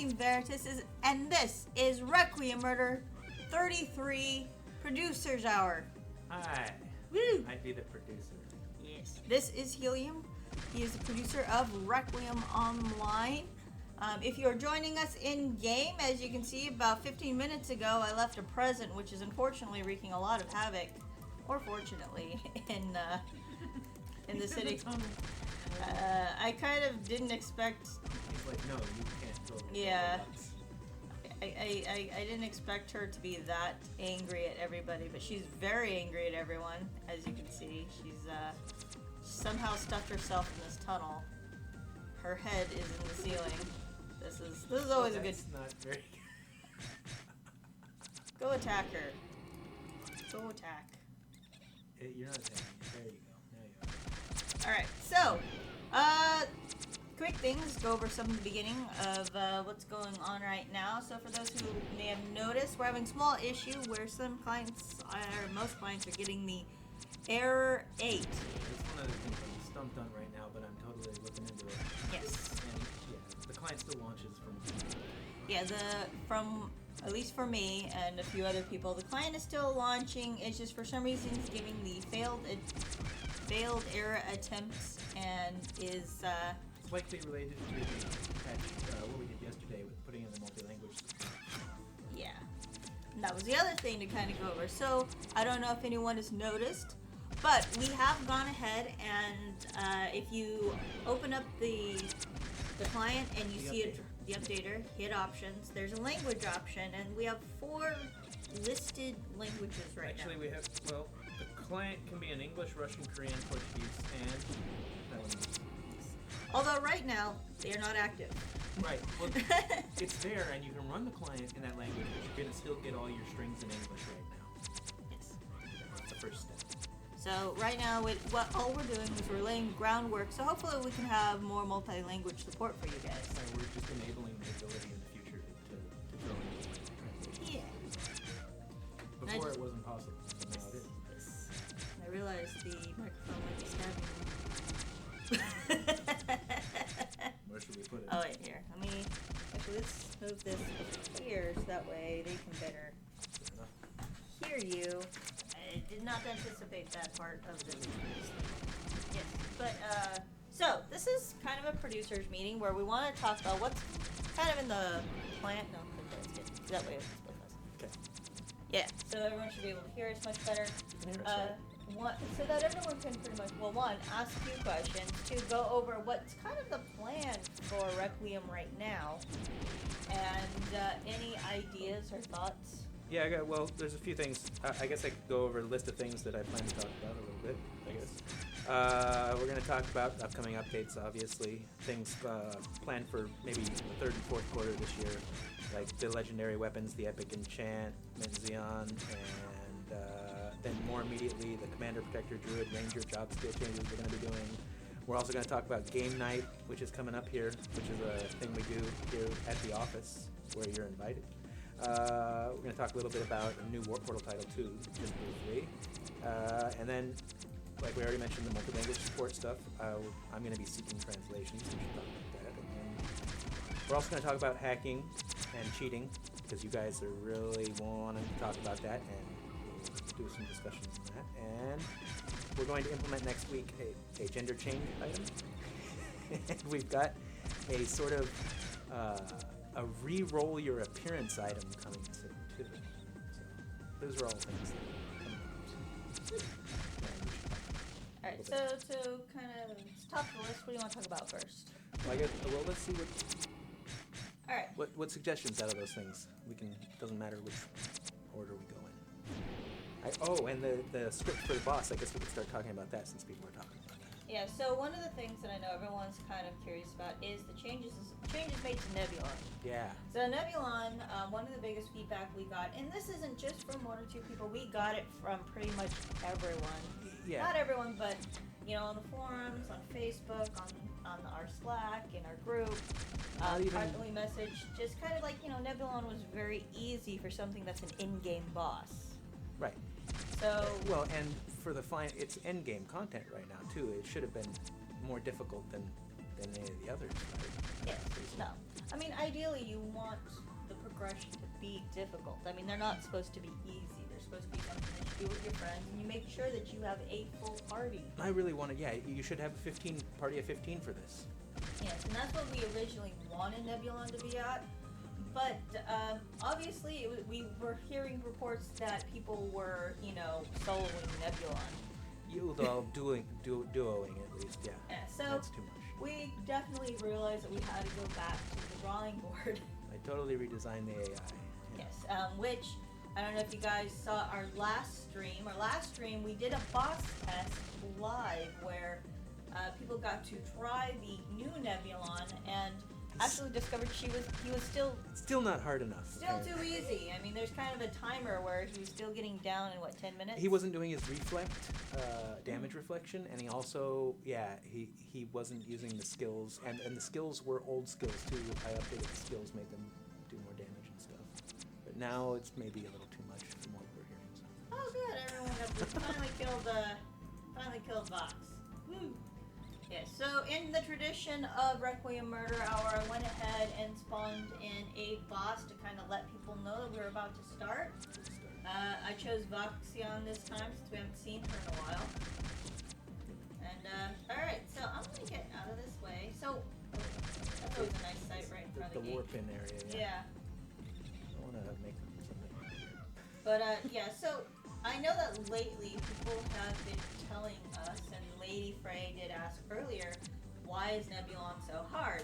Team Varitas, and this is Requiem Murder 33 Producer's Hour. Hi. Woo! I'd be the producer. Yes. This is Helium. He is the producer of Requiem Online. If you're joining us in-game, as you can see, about 15 minutes ago, I left a present, which is unfortunately wreaking a lot of havoc, or fortunately, in the city. I kind of didn't expect... He's like, no, you can't go. Yeah. I didn't expect her to be that angry at everybody, but she's very angry at everyone, as you can see. She's somehow stuffed herself in this tunnel. Her head is in the ceiling. This is always a good... That's not very good. Go attack her. Go attack. You're not attacking. There you go. There you are. Alright, so, quick things, go over some of the beginning of what's going on right now. So for those who may have noticed, we're having a small issue where some clients, or most clients, are getting the error 8. That's one of the things I'm stumped on right now, but I'm totally looking into it. Yes. And yeah, the client still launches from... Yeah, at least for me and a few other people, the client is still launching. It's just for some reason it's giving the failed error attempts and is... It's likely related to the patch, what we did yesterday with putting in the multi-language support. Yeah. And that was the other thing to kind of go over. So, I don't know if anyone has noticed, but we have gone ahead and if you open up the client and you see the updater, hit options, there's a language option, and we have 4 listed languages right Actually, now. we have, well, the client can be in English, Russian, Korean, Portuguese, and Taiwanese. Although right now, they are not active. Right. Well, it's there, and you can run the client in that language, but you're going to still get all your strings in English right now. Yes. That's the first step. So right now, all we're doing is we're laying groundwork, so hopefully we can have more multi-language support for you guys. And we're just enabling the ability in the future to throw in translation. Yeah. Before it wasn't possible, so now it is. Yes. I realized the microphone might be stabbing me. Where should we put it? Oh, wait, here. Actually, let's move this over here so that way they can better hear you. I did not anticipate that part of the Yes, but, so, this is kind of a producer's meeting where we want to talk about what's kind of in the plant. No, that's good. That way it's both of us. Okay. Yeah, so everyone should be able to hear us much better. So that everyone can pretty much, one, ask you questions, 2, go over what's kind of the plan for Requiem right now, and any ideas or thoughts. Yeah, well, there's a few things. I guess I could go over a list of things that I plan to talk about a little bit, I guess. We're going to talk about upcoming updates, obviously. Things planned for maybe the 3rd and 4th quarter this year, like the legendary weapons, the epic enchantment, Xeon, and then more immediately, the Commander, Protector, Druid, Ranger job skill changes we're going to be doing. We're also going to talk about Game Night, which is coming up here, which is a thing we do here at the office, where you're invited. We're going to talk a little bit about a new Warp Portal title, too, just briefly. And then, like we already mentioned, the multi-language support stuff. I'm going to be seeking translations, so we should talk about that. And then we're also going to talk about hacking and cheating, because you guys are really wanting to talk about that, and we'll do some discussions on that. And we're going to implement next week a gender change item. And we've got a sort of a re-roll your appearance item coming soon, too. So those are all things that are coming up. Alright, so to kind of top the list, what do you want to talk about first? Well, let's see Alright. what suggestions out of those things. Doesn't matter which order we go in. And the script for the boss, I guess we could start talking about that since people are talking about that. Yeah, so one of the things that I know everyone's kind of curious about is the changes made to Nebulon. Yeah. So Nebulon, one of the biggest feedback we got, and this isn't just from 1 or 2 people, we got it from pretty much everyone. Yeah. Not everyone, but on the forums, on Facebook, on our Slack, in our group, privately messaged, just kind of like, Nebulon was very easy for something that's an in-game boss. Right. So... Well, and for the it's endgame content right now, too. It should have been more difficult than any of the others, right? Yeah, no. I mean, ideally, you want the progression to be difficult. I mean, they're not supposed to be easy. They're supposed to be something that you do with your friends, and you make sure that you have a full party. I really want to. Yeah, you should have a 15 party of 15 for this. Yes, and that's what we originally wanted Nebulon to be at. But obviously, we were hearing reports that people were, soloing Nebulon. You all duoing at least, yeah. Yeah, so that's too much. we definitely realized that we had to go back to the drawing board. I totally redesigned the AI. Yes, which I don't know if you guys saw our last stream. Our last stream, we did a boss test live where people got to try the new Nebulon and actually discovered he was still not hard enough. Still too easy. I mean, there's kind of a timer where he was still getting down in 10 minutes. He wasn't doing his damage reflection, and he also, he wasn't using the skills, and the skills were old skills too. I updated the skills, made them do more damage and stuff. But now it's maybe a little too much from what we're hearing. So. Oh, good! Everyone finally killed Vox. Woo! Yeah, so in the tradition of Requiem Murder Hour, I went ahead and spawned in a boss to kind of let people know that we were about to start. I chose Voxion this time since we haven't seen her in a while. And, alright, so I'm gonna get out of this way. So, that's always a nice sight right in front of the gate. The warp-in area, yeah. I want to make something here. But, so I know that lately people have been telling us, and Lady Frey did ask earlier, why is Nebulon so hard?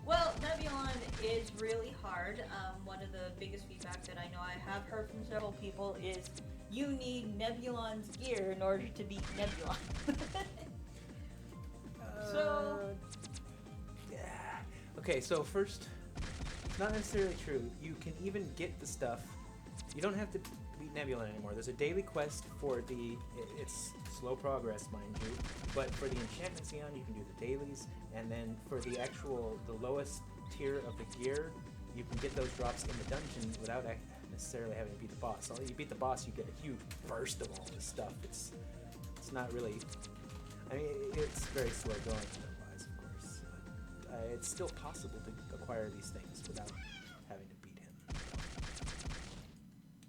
Well, Nebulon is really hard. One of the biggest feedback that I know I have heard from several people is you need Nebulon's gear in order to beat Nebulon. So... Yeah. Okay, so first, it's not necessarily true. You can even get the stuff. You don't have to beat Nebulon anymore. There's a daily quest for it's slow progress, mind you, but for the enchantment Xeon, you can do the dailies, and then for the lowest tier of the gear, you can get those drops in the dungeon without necessarily having to beat the boss. You beat the boss, you get a huge burst of all this stuff. It's not really, I mean, it's very slow going otherwise, of course. It's still possible to acquire these things without having to beat him.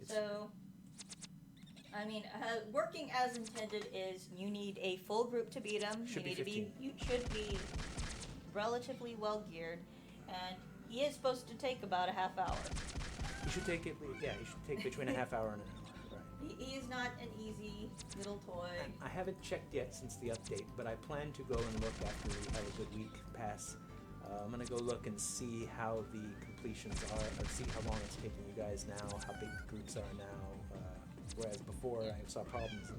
So, I mean, working as intended is you need a full group to beat him. You should be relatively well geared, and he is supposed to take about a half hour. You should take between a half hour and an hour. Right. He is not an easy little toy. I haven't checked yet since the update, but I plan to go and look after we have a good week pass. I'm gonna go look and see how the completions are, or see how long it's taking you guys now, how big the groups are now. Whereas before, I saw problems in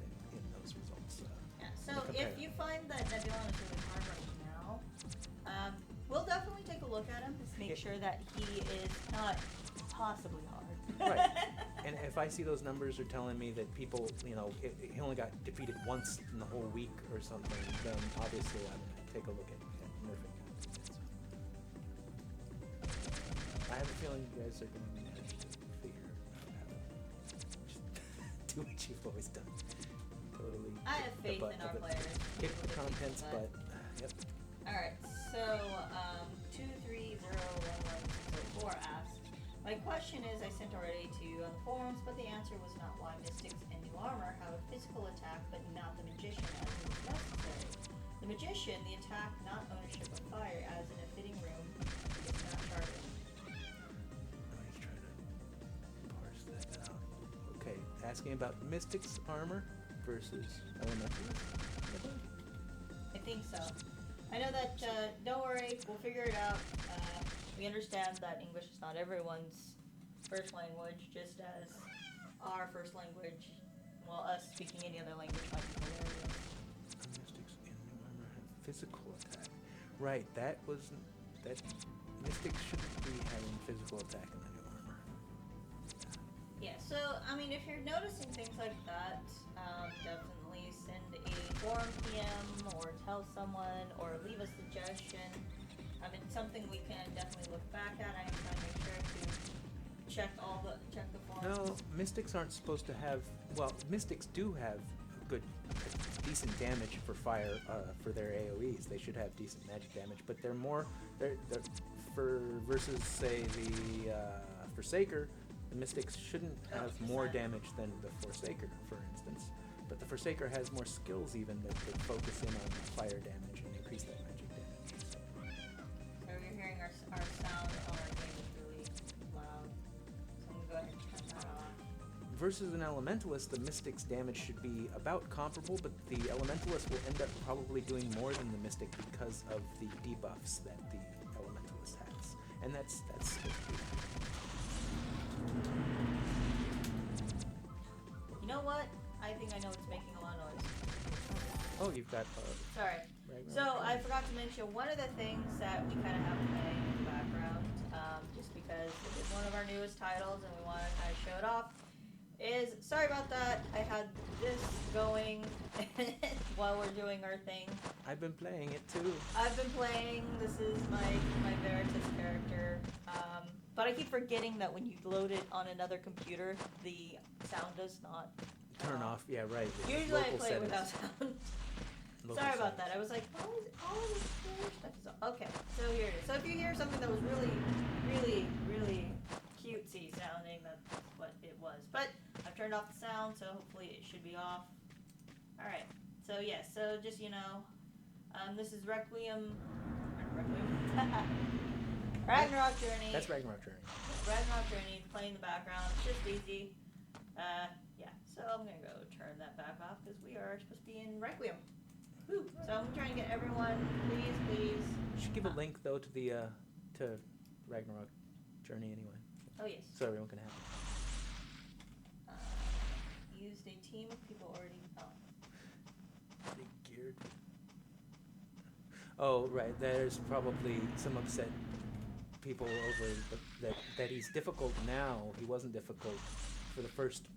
those results. Yeah. So if you find that Nebulon is really hard right now, we'll definitely take a look at him to make sure that he is not possibly hard. Right. And if I see those numbers are telling me that people, he only got defeated once in the whole week or something, then obviously I'm gonna take a look at nerfing him. I have a feeling you guys are going to manage to figure out how to do what you've always done. Totally. I have faith in our players. Kick the contents, but yep. Alright, so 230114 asks, my question is, I sent already to you on the forums, but the answer was not why Mystics and New Armor have a physical attack, but not the Magician as is necessary. The Magician, the attack, not ownership of fire, as in a fitting room, is not charted. He's trying to parse that out. Okay, asking about Mystic's armor versus Elementals. I think so. I know that, don't worry, we'll figure it out. We understand that English is not everyone's first language, just as our first language, well, us speaking any other language might be hilarious. Mystics in New Armor have physical attack. Right, that Mystics shouldn't be having physical attack in the New Armor. Yeah, so, I mean, if you're noticing things like that, definitely send a forum PM or tell someone or leave a suggestion. I mean, something we can definitely look back at. I'm trying to make sure to check the forums. No, Mystics aren't supposed to have, well, Mystics do have decent damage for fire, for their AoEs. They should have decent magic damage, but they're versus say the Forsaker, the Mystics shouldn't have more damage than the Forsaker, for instance. But the Forsaker has more skills even that could focus in on fire damage and increase that magic damage. So you're hearing our sound on our game is really loud. So I'm going to go ahead and turn that off. Versus an Elementalist, the Mystic's damage should be about comparable, but the Elementalist will end up probably doing more than the Mystic because of the debuffs that the Elementalist has. And that's You know what? I think I know what's making a lot of noise. Oh, you've got Sorry. Ragnarok. So I forgot to mention one of the things that we kind of have playing in the background, just because it is one of our newest titles and we want to kind of show it off, is, sorry about that, I had this going while we're doing our thing. I've been playing it too. I've been playing, this is my Varitas character, but I keep forgetting that when you load it on another computer, the sound does not Turn off, yeah, right. Usually I play it settings. without sound. Local Sorry about settings. that. I was like, all this stuff is on. Okay, so here it is. So if you hear something that was really, really, really cutesy sounding, that's what it was. But I've turned off the sound, so hopefully it should be off. Alright, so yes, so just, this is Requiem. Ragnarok Journey. That's Ragnarok Journey. Ragnarok Journey, playing in the background. It's just easy. Yeah, so I'm gonna go turn that back off because we are supposed to be in Requiem. Whew. So I'm trying to get everyone, please. You should give a link though to the to Ragnarok Journey anyway, Oh yes. so everyone can have it. Used a team of people already. Oh. Pretty geared. Oh right, there's probably some upset people over that he's difficult now. He wasn't difficult for the first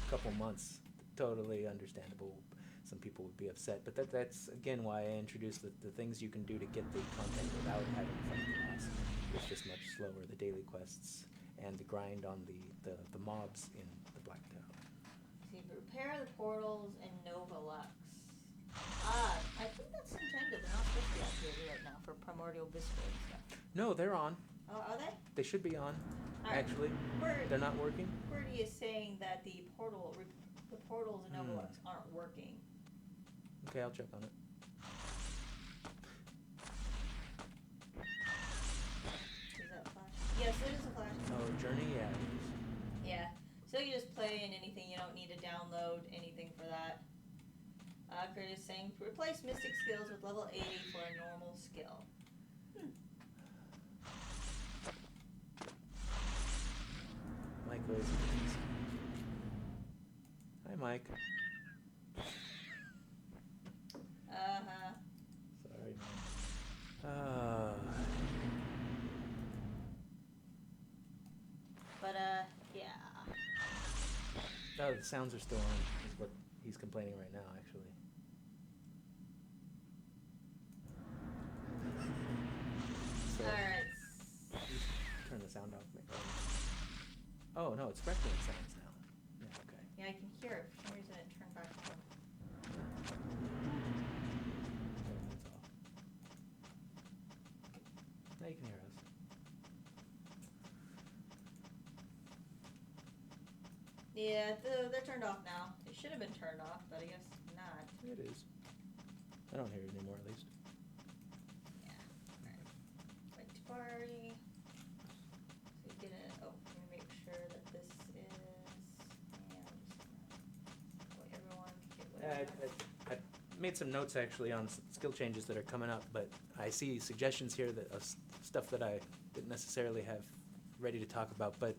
couple months. Totally understandable. Some people would be upset, but that's again why I introduced the things you can do to get the content without having to fight the boss. It's just much slower. The daily quests and the grind on the mobs in the Black Tower. See, repair the portals in Nova Lux. I think that's intended. They're not supposed to be activated right now for Primordial Biscuit and stuff. No, they're on. Oh, are they? They should be on. Alright. Actually, Word. they're not working. Qwerty is saying that the portals in Nova Lux aren't working. Okay, I'll check on it. Is that a flash? Yes, it is a flash. Oh, Journey, yeah. It is. Yeah. So you just play in anything. You don't need to download anything for that. Kurt is saying replace Mystic skills with level 80 for a normal skill. Mike always. Hi, Mike. Sorry, man. But yeah. Oh, the sounds are still on. Is what he's complaining right now, actually. So, Alright. turn the sound off. Oh no, it's Requiem sounds now. Yeah, okay. Yeah, I can hear it. For some reason it turned back on. Okay, that's off. Now you can hear us. Yeah, they're turned off now. It should have been turned off, but I guess not. It is. I don't hear it anymore, at least. Yeah. Alright. Like to party. So you get it. Oh, I'm gonna make sure that this is. Yeah, I'm just gonna let everyone get whatever. I made some notes actually on skill changes that are coming up, but I see suggestions here that stuff that I didn't necessarily have ready to talk about, but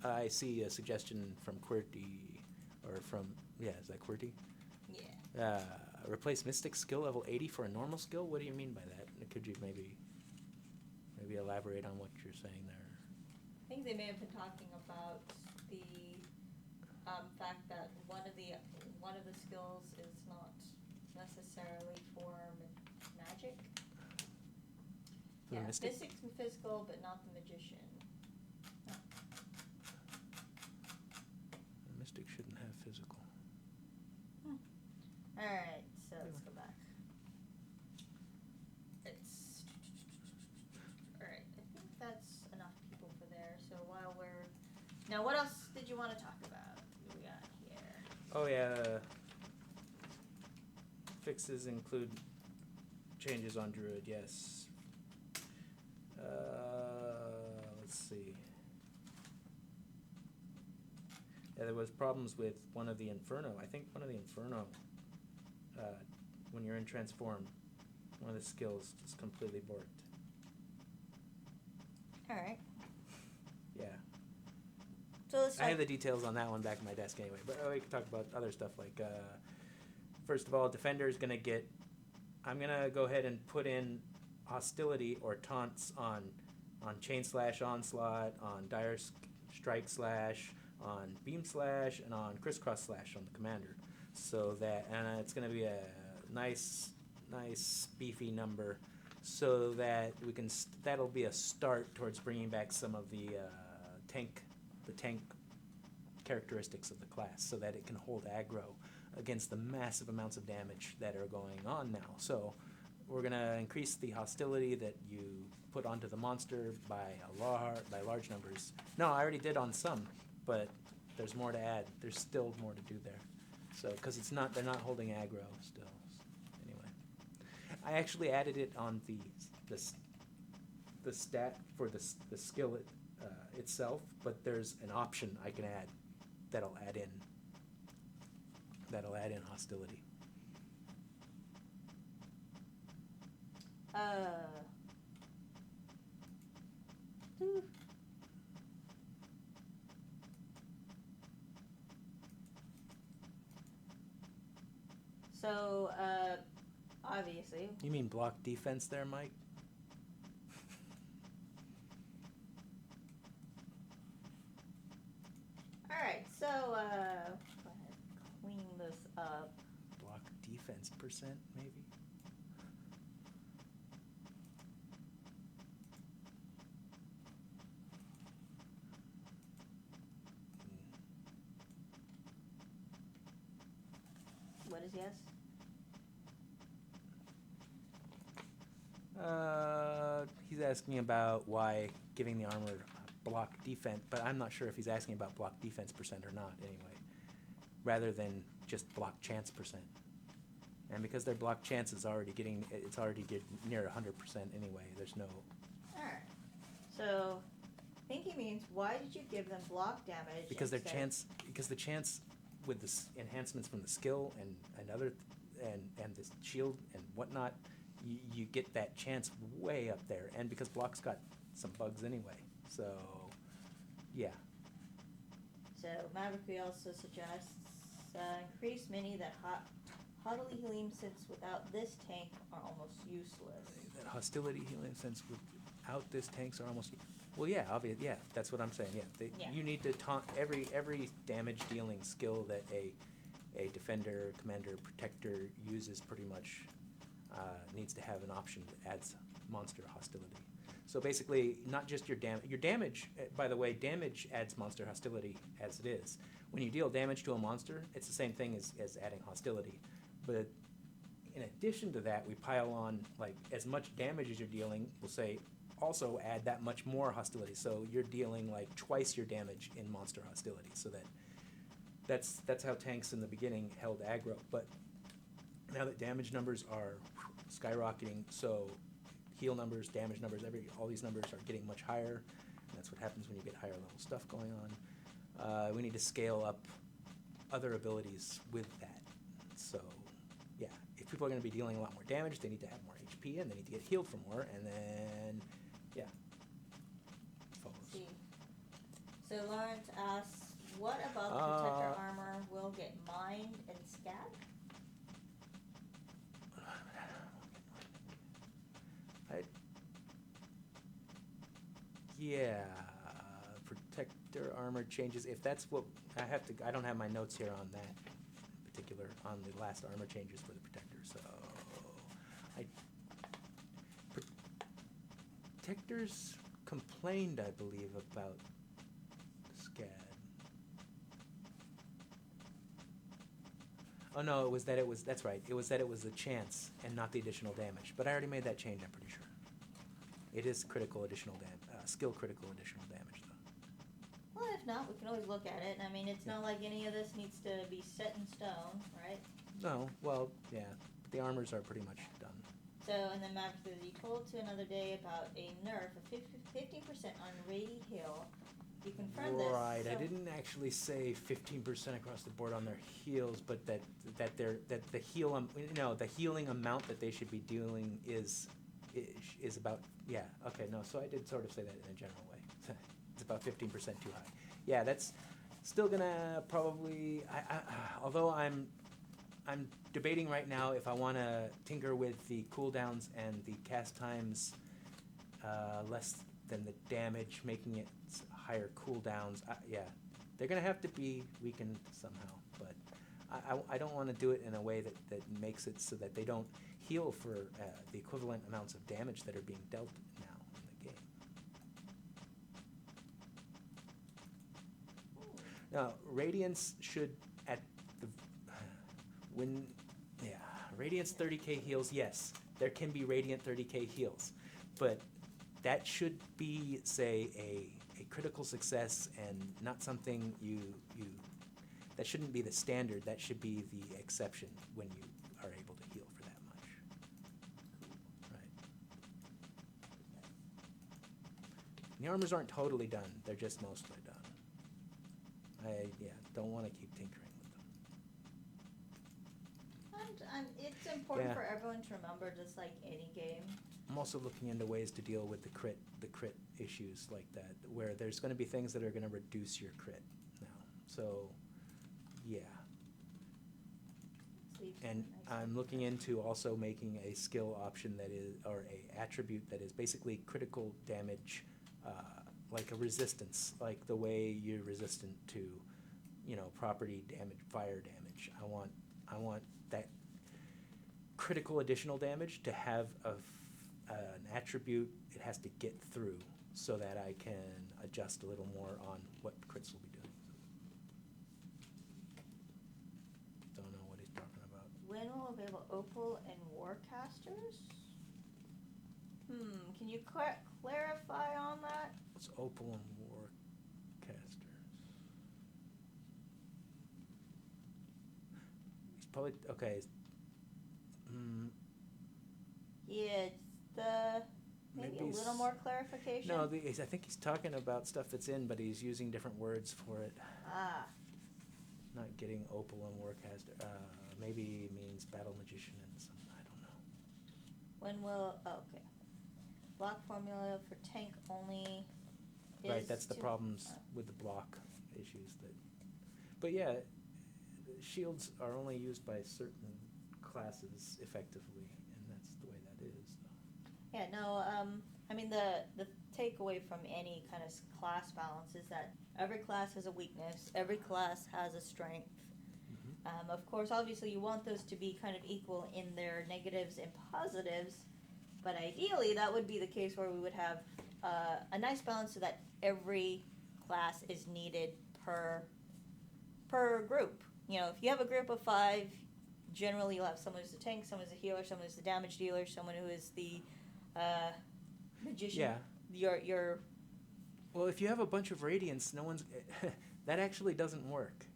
I see a suggestion from QWERTY, or from, yeah, is that QWERTY? Yeah. Replace Mystic skill level 80 for a normal skill? What do you mean by that? Could you maybe elaborate on what you're saying there? I think they may have been talking about the fact that one of the skills is not necessarily for magic. For the Yeah, Mystic? Mystic's physical, but not the magician. Oh. The Mystic shouldn't have physical. Alright, so let's go back. Alright, I Now, what else did you want to talk about? What do we got here? Oh yeah. Fixes include changes on Druid. Yes. Let's see. Yeah, there was problems with one of the Inferno. I think one of the Inferno, when you're in Transform, one of the skills is completely borked. Alright. Yeah. So let's I have the details on that one back at my desk anyway. But we can talk about other stuff like, first of all, Defender is going to get... I'm going to go ahead and put in Hostility or Taunts on Chain Slash Onslaught, on Dire Strike Slash, on Beam Slash, and on Crisscross Slash on the Commander. So that... And it's going to be a nice beefy number, so that we can that'll be a start towards bringing back some of the tank characteristics of the class, so that it can hold aggro against the massive amounts of damage that are going on now. So we're gonna increase the hostility that you put onto the monster by large numbers. No, I already did on some, but there's more to add. There's still more to do there. So because they're not holding aggro still. I actually added it on the stat for the skill itself, but there's an option I can add that'll add in hostility. So, obviously. You mean block defense there, Mike? Alright, so, go ahead, clean this up. Block defense percent, maybe? What is yes? He's asking about why giving the armor block defense, but I'm not sure if he's asking about block defense percent or not anyway, rather than just block chance percent. And because their block chance is already getting near 100% anyway, there's no... Alright. So, I think he means, why did you give them block damage? Because the chance with the enhancements from the skill and the shield and whatnot, you get that chance way up there, and because block's got some bugs anyway, so yeah. So Maverick also suggests increase many that hostility healing sense without this tank are almost useless. That hostility healing sense without this tanks are almost... Well, yeah, obvious. Yeah, that's what I'm saying. Yeah, you need to taunt every damage dealing skill that a defender, commander, protector uses. Pretty much needs to have an option that adds monster hostility. So basically, not just your damage. Your damage, by the way, damage adds monster hostility as it is. When you deal damage to a monster, it's the same thing as adding hostility. But in addition to that, we pile on like as much damage as you're dealing. We'll say also add that much more hostility. So you're dealing like twice your damage in monster hostility. So that's how tanks in the beginning held aggro. But now that damage numbers are skyrocketing, so heal numbers, damage numbers, all these numbers are getting much higher. And that's what happens when you get higher level stuff going on. We need to scale up other abilities with that. So yeah, if people are going to be dealing a lot more damage, they need to have more HP and they need to get healed for more, and then yeah. Follows. See. So Lawrence asks, what about the protector armor will get mined and scat? Yeah, protector armor changes. If that's what I don't have my notes here on that particular, on the last armor changes for the protector. So, protectors complained, I believe, about SCAD. Oh no, that's right. It was that it was the chance and not the additional damage. But I already made that change, I'm pretty sure. It is critical additional damage, skill critical additional damage, though. Well, if not, we can always look at it. I mean, it's not like any of this needs to be set in stone, right? No, well, yeah, the armors are pretty much done. So, and then Maverick says, you told to another day about a nerf of 15% on Rady Hill. You confirmed this. Right, So I didn't actually say 15% across the board on their heals, but that the healing amount that they should be dealing is about, yeah, okay, no, so I did sort of say that in a general way. It's about 15% too high. Yeah, that's still gonna probably, although I'm debating right now if I want to tinker with the cooldowns and the cast times less than the damage, making it higher cooldowns. Yeah, they're going to have to be weakened somehow, but I don't want to do it in a way that makes it so that they don't heal for the equivalent amounts of damage that are being dealt now in the game. Now, Radiance should, at the, Radiance 30k heals, yes, there can be Radiant 30k heals, but that should be, say, a critical success and not something that shouldn't be the standard, that should be the exception when you are able to heal for that much. Right. And the armors aren't totally done, they're just mostly done. Don't want to keep tinkering with them. It's important for everyone to remember, just like any game. I'm also looking into ways to deal with the crit issues like that, where there's going to be things that are going to reduce your crit now. So, yeah. And I'm looking into also making a skill option that is, or a attribute that is basically critical damage, like a resistance, like the way you're resistant to, property damage, fire damage. I want that critical additional damage to have an attribute it has to get through, so that I can adjust a little more on what crits will be doing. Don't know what he's talking about. When will available Opal and Warcasters? Can you clarify on that? What's Opal and Warcasters? He's probably, okay. Yeah, it's the maybe a little more clarification. No, I think he's talking about stuff that's in, but he's using different words for it. Not getting Opal and Warcaster. Maybe it means Battle Magician and some, I don't know. When will, okay. Block formula for tank only is Right, that's the problems with the block issues. But yeah, shields are only used by certain classes effectively, and that's the way that is. Yeah, no, I mean, the takeaway from any kind of class balance is that every class has a weakness, every class has a strength. Mm-hmm. Of course, obviously, you want those to be kind of equal in their negatives and positives, but ideally, that would be the case where we would have a nice balance so that every class is needed per group. If you have a group of 5, generally you'll have someone who's a tank, someone who's a healer, someone who's the damage dealer, someone who is the magician. Yeah. Well, if you have a bunch of Radiants, no one's... that actually doesn't work.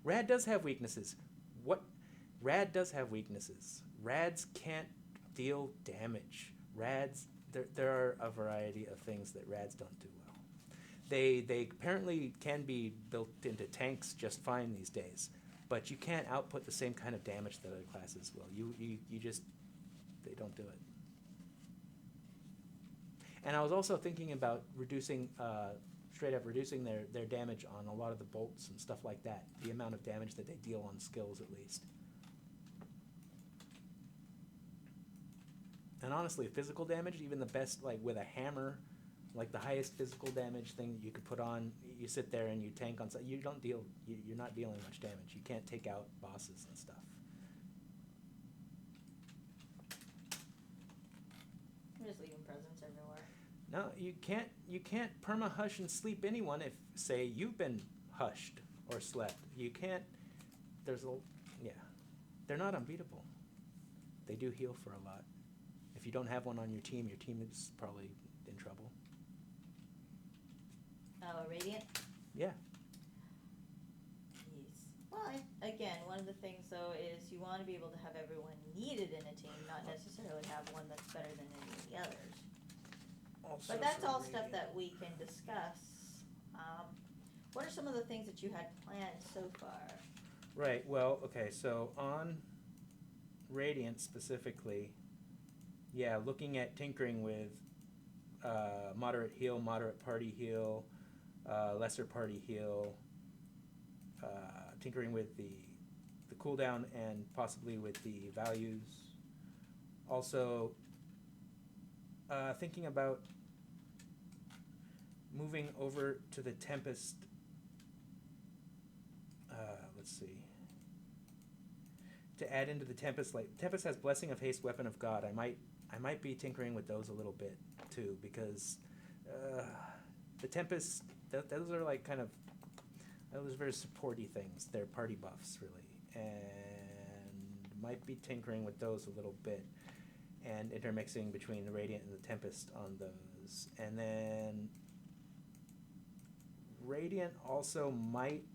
Rad does have weaknesses. Rad does have weaknesses. Rads can't deal damage. Rads... There are a variety of things that Rads don't do well. They apparently can be built into tanks just fine these days, but you can't output the same kind of damage that other classes will. You just... They don't do it. And I was also thinking about reducing, straight up reducing their damage on a lot of the bolts and stuff like that. The amount of damage that they deal on skills, at least. And honestly, physical damage, even the best, like with a hammer, like the highest physical damage thing you could put on, you sit there and you tank on, you're not dealing much damage. You can't take out bosses and stuff. I'm just leaving presents everywhere. No, you can't perma-hush and sleep anyone if, say, you've been hushed or slept. You can't, they're not unbeatable. They do heal for a lot. If you don't have one on your team is probably in trouble. Oh, Oh, Radiant? Yeah. Yes. Well, again, one of the things, though, is you want to be able to have everyone needed in a team, not necessarily have one that's better than any of the others. Also But that's for all stuff Radiant. that we can discuss. What are some of the things that you had planned so far? Right, well, okay, so on Radiant specifically, yeah, looking at tinkering with moderate heal, moderate party heal, lesser party heal, tinkering with the cooldown and possibly with the values. Also, thinking about moving over to the Tempest. Let's see. To add into the Tempest, like Tempest has Blessing of Haste, Weapon of God. I might be tinkering with those a little bit too, because the Tempest, those are like kind of, those are very supporty things. They're party buffs really, and might be tinkering with those a little bit, and intermixing between the Radiant and the Tempest on those. And then Radiant also might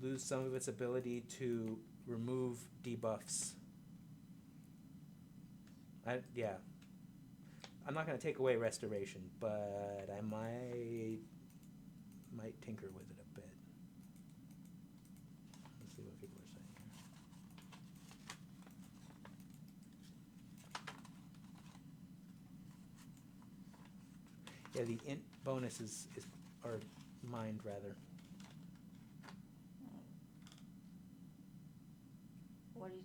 lose some of its ability to remove debuffs. Yeah. I'm not going to take away Restoration, but I might tinker with it a bit. Let's see what people are saying here. Yeah, the int bonus is or mind rather. What do you,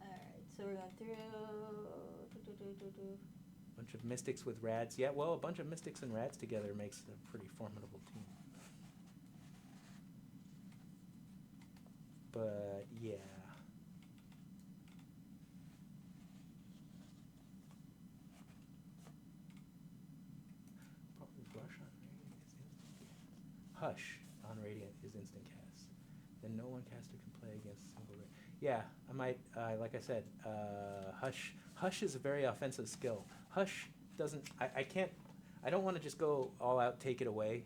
Alright, so we're going through, Bunch of mystics with rads. Yeah, well, a bunch of mystics and rads together makes a pretty formidable team. But yeah. Hush on Radiant is instant cast. Then no one caster can play against a single Radiant. Yeah, I might, like I said, Hush is a very offensive skill. Hush doesn't, I can't, I don't want to just go all out, take it away,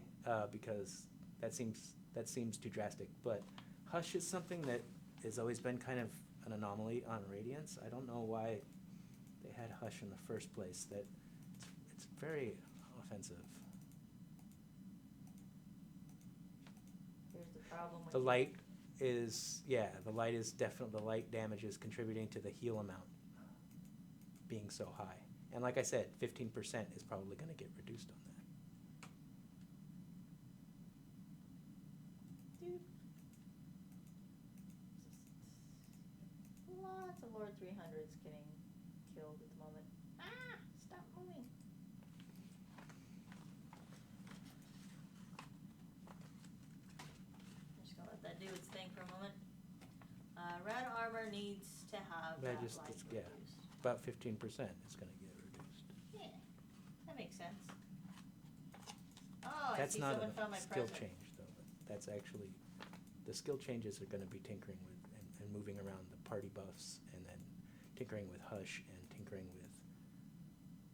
because that seems too drastic. But Hush is something that has always been kind of an anomaly on Radiance. I don't know why they had Hush in the first place. That it's very offensive. here's the problem with The light is, yeah, the light is definitely, the light damage is contributing to the heal amount being so high. And like I said, 15% is probably going to get reduced on that. Dude. Lots of Lord 300s getting killed at the moment. Ah! Stop moving. I'm just gonna let that do its thing for a moment. Red armor needs to have that light Yeah, reduced. about 15% is going to get reduced. Yeah, that makes sense. Oh, That's I see not someone a found my skill present. change, though. That's actually, the skill changes are going to be tinkering with and moving around the party buffs, and then tinkering with Hush and tinkering with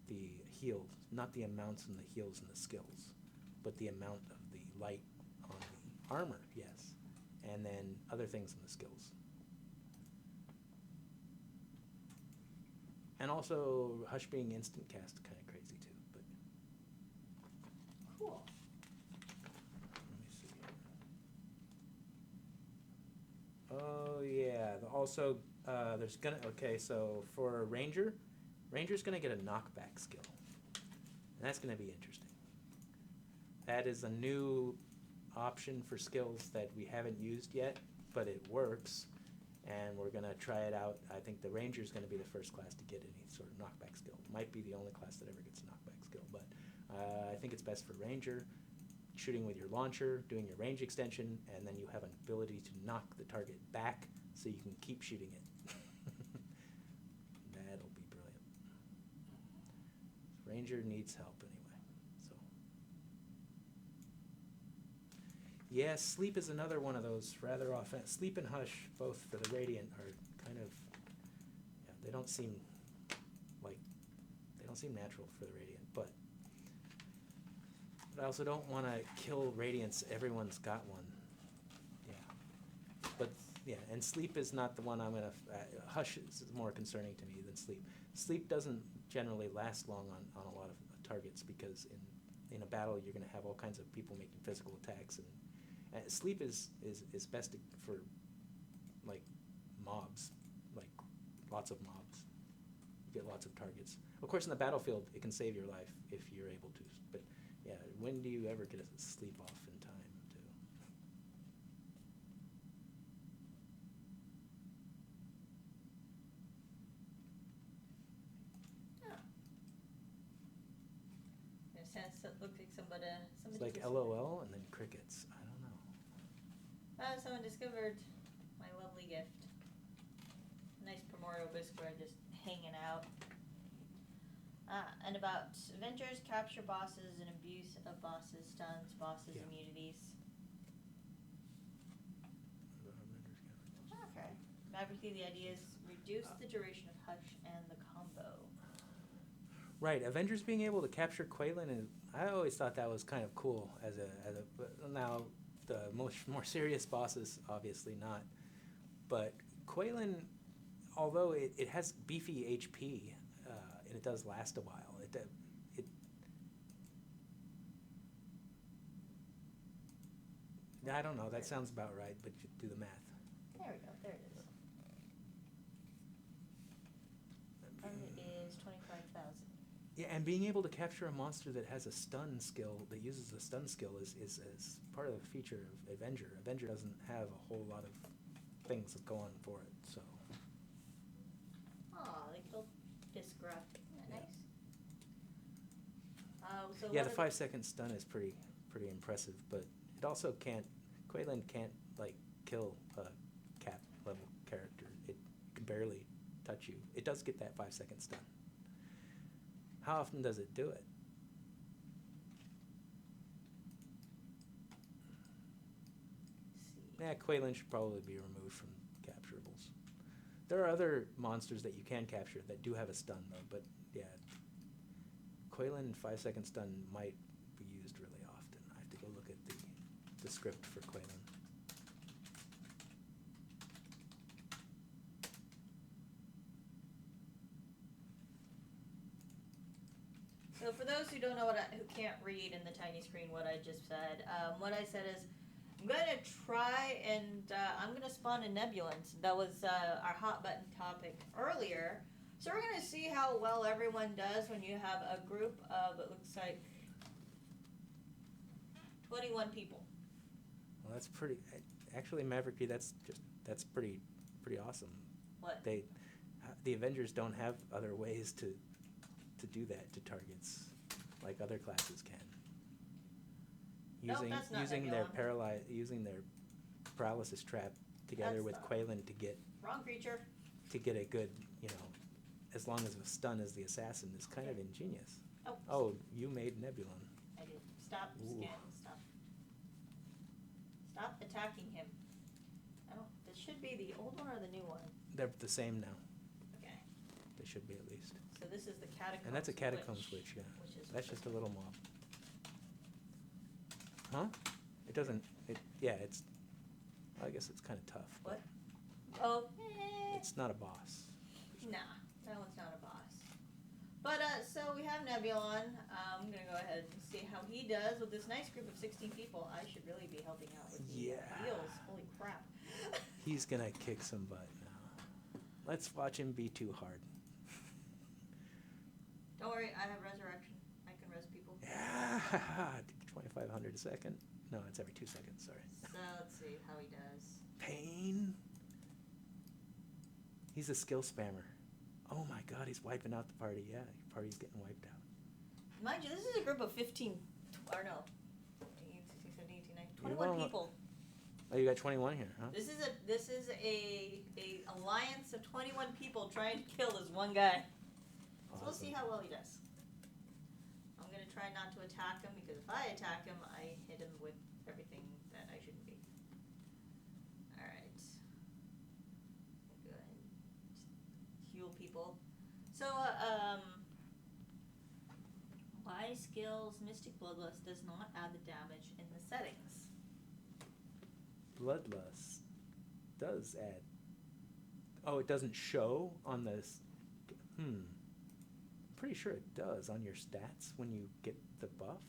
the heals. Not the amounts and the heals and the skills, but the amount of the light on the armor, yes. And then other things in the skills. And also, Hush being instant cast, kind of crazy too. But Cool. let me see here. Oh yeah. Also, there's gonna. Okay, so for Ranger's gonna get a knockback skill, and that's gonna be interesting. That is a new option for skills that we haven't used yet, but it works. And we're going to try it out. I think the Ranger's going to be the first class to get any sort of knockback skill. Might be the only class that ever gets a knockback skill, but I think it's best for Ranger, shooting with your launcher, doing your range extension, and then you have an ability to knock the target back so you can keep shooting it. That'll be brilliant. Ranger needs help anyway, so. Yeah, Sleep is another one of those rather often. Sleep and Hush, both for the Radiant, are kind of, yeah, they don't seem natural for the Radiant, but But I also don't want to kill Radiance. Everyone's got one. Yeah. But, yeah, and Sleep is not the one I'm going to... Hush is more concerning to me than Sleep. Sleep doesn't generally last long on a lot of targets because in a battle you're going to have all kinds of people making physical attacks. And Sleep is best for, like, mobs. Like, lots of mobs. You get lots of targets. Of course, in the battlefield, it can save your life if you're able to. But, yeah, when do you ever get a sleep off in time, too? Oh. In a sense, it looks like somebody It's like discovered. LOL and then crickets. I don't know. Someone discovered my lovely gift. Nice primordial biscuit just hanging out. And about Avengers capture bosses and abuse of bosses, stuns, bosses, Yeah. immunities. Okay. Maverically, the idea is reduce the duration of Hush and the combo. Right, Avengers being able to capture Quaylen, and I always thought that was kind of cool but now the more serious bosses obviously not, but Quaylen, although it has beefy HP and it does last a while, I don't know, that sounds about right, but you do the math. There we go. There it is. It is 25,000. Yeah, and being able to capture a monster that has a stun skill, that uses the stun skill, is part of the feature of Avenger. Avenger doesn't have a whole lot of things going for it, so. Aw, they killed Discruff. Isn't that nice? So Yeah, what the are 5-second stun is pretty impressive, but it also can't, Quaylen can't, like, kill a cap level character. It can barely touch you. It does get that 5-second stun. How often does it do it? Yeah, Quaylen should probably be removed from capturables. There are other monsters that you can capture that do have a stun, though, but yeah, Quaylen 5-second stun might be used really often. I have to go look at the script for Quaylen. So for those who don't know who can't read in the tiny screen what I just said, what I said is I'm going to try and I'm going to spawn a Nebulant. That was our hot button topic earlier. So we're going to see how well everyone does when you have a group of, it looks like, 21 people. Well, that's pretty. Actually, Mavericky, that's pretty awesome. What? The Avengers don't have other ways to do that to targets like other classes can. Nope, that's not using Nebulon. using their paralysis trap together That's with not- Quaylen to get Wrong creature. a good, as long as a stun is the assassin is kind of ingenious. Oh. Oh, you made Nebulon. I did. Stop Ooh. scanning. Stop attacking him. This should be the old one or the new one? They're the same now. Okay. They should be at least. So this is the catacomb. And that's a catacomb switch, yeah. Which is That's just a little mob. Huh? It doesn't. It's. I guess it's kind of tough. What? Oh. It's not a boss. Nah, that one's not a boss. But so we have Nebulon. I'm gonna go ahead and see how he does with this nice group of 16 people. I should really be helping out with the heals. Holy crap. He's gonna kick some butt now. Let's watch him be too hard. Don't worry, I have resurrection. I can res people. Yeah, 2,500 a second. No, it's every 2 seconds. Sorry. So let's see how he does. Pain. He's a skill spammer. Oh my God, he's wiping out the party. Yeah, your party's getting wiped out. Mind you, this is a group of 15, or no, 15, 16, 17, 18, 19, 21 people. Oh, you got 21 here, huh? This is a alliance of 21 people trying to kill this one guy. Awesome. So we'll see how well he does. I'm gonna try not to attack him because if I attack him, I hit him with everything that I shouldn't be. All right. Go ahead and heal people. So why high skills, Mystic Bloodlust does not add the damage in the settings. Bloodlust does add. Oh, it doesn't show on this. Pretty sure it does on your stats when you get the buff.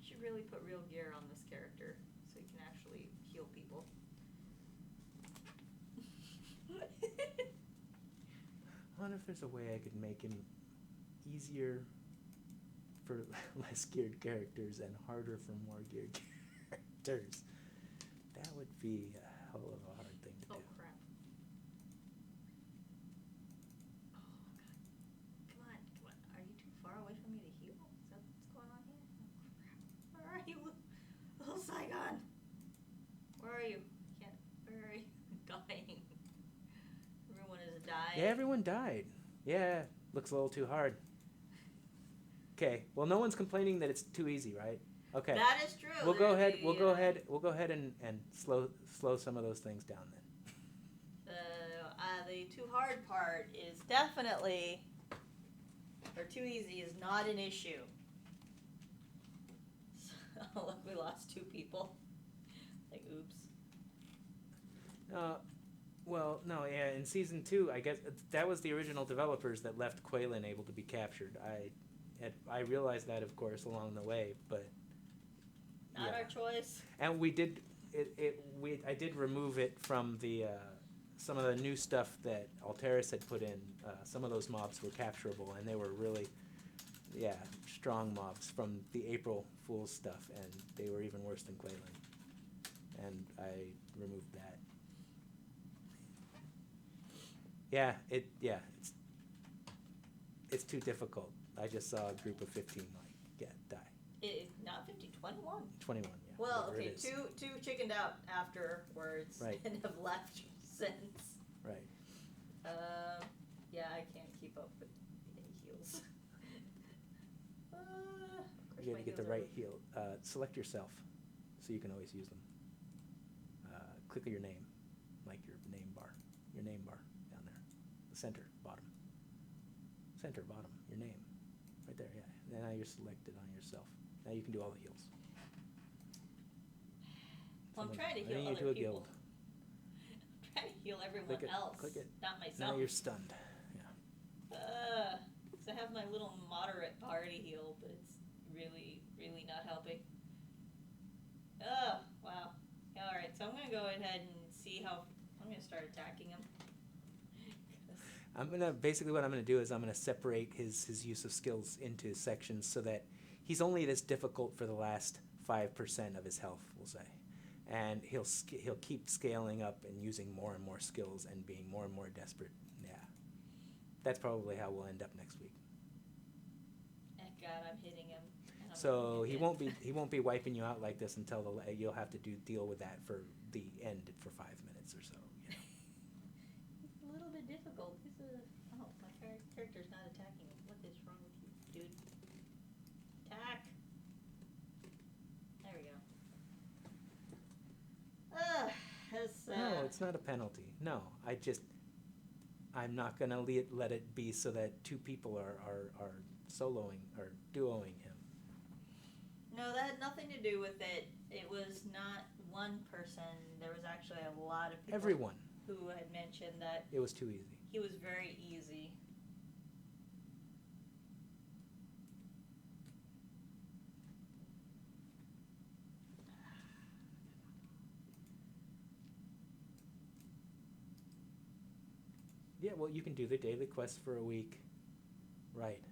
I should really put real gear on this character so he can actually heal people. I wonder if there's a way I could make him easier for less geared characters and harder for more geared characters. That would be a hell of a hard thing to do. Oh crap. Oh god. Come on. Are you too far away from me to heal? Is that what's going on here? Oh crap. Where are you? Little Saigon. Where are you? Where are you? I'm dying. Everyone is dying. Yeah, everyone died. Yeah, looks a little too hard. Okay, well, no one's complaining that it's too easy, right? Okay. That is true. We'll go ahead. We'll go ahead and slow some of those things down then. The too hard part is definitely, or too easy is not an issue. So, look, we lost 2 people. Like, oops. Well, no, yeah. In season 2, I guess that was the original developers that left Quaylen able to be captured. I realized that, of course, along the way, but not our choice. And we did I did remove it from the some of the new stuff that Alteris had put in. Some of those mobs were capturable, and they were really strong mobs from the April Fool's stuff, and they were even worse than Quaylen. And I removed that. It's too difficult. I just saw a group of 15 die. Not 15, 21. 21, yeah. Well, okay, two chickened out afterwards, right, and have left since. Right. Yeah, I can't keep up with any heals. You gotta get the right heal. Select yourself, so you can always use them. Click your name, like your name bar down there, the center bottom, your name, right there. Yeah. Now you're selected on yourself. Now you can do all the heals. Well, I'm trying to heal other people. I'm trying to heal everyone else. Click it. Not myself. Now you're stunned. Yeah. So I have my little moderate party heal, but it's really, really not helping. Oh, wow. All right, so I'm going to go ahead and see how... I'm going to start attacking him. Basically what I'm going to do is I'm going to separate his use of skills into sections so that he's only this difficult for the last 5% of his health, we'll say. And he'll keep scaling up and using more and more skills and being more and more desperate. Yeah. That's probably how we'll end up next week. God, I'm hitting him. So he won't be wiping you out like this until you'll have to deal with that for the end for 5 minutes or so. You know. It's a little bit difficult. My character's not attacking me. What is wrong with you, dude? Attack. There we go. No, it's not a penalty. No, I'm not gonna let it be so that 2 people are soloing or duoing him. No, that had nothing to do with it. It was not one person. There was actually a lot of people. Everyone. Who had mentioned that it was too easy. He was very easy. Yeah, well, you can do the daily quest for a week. Right.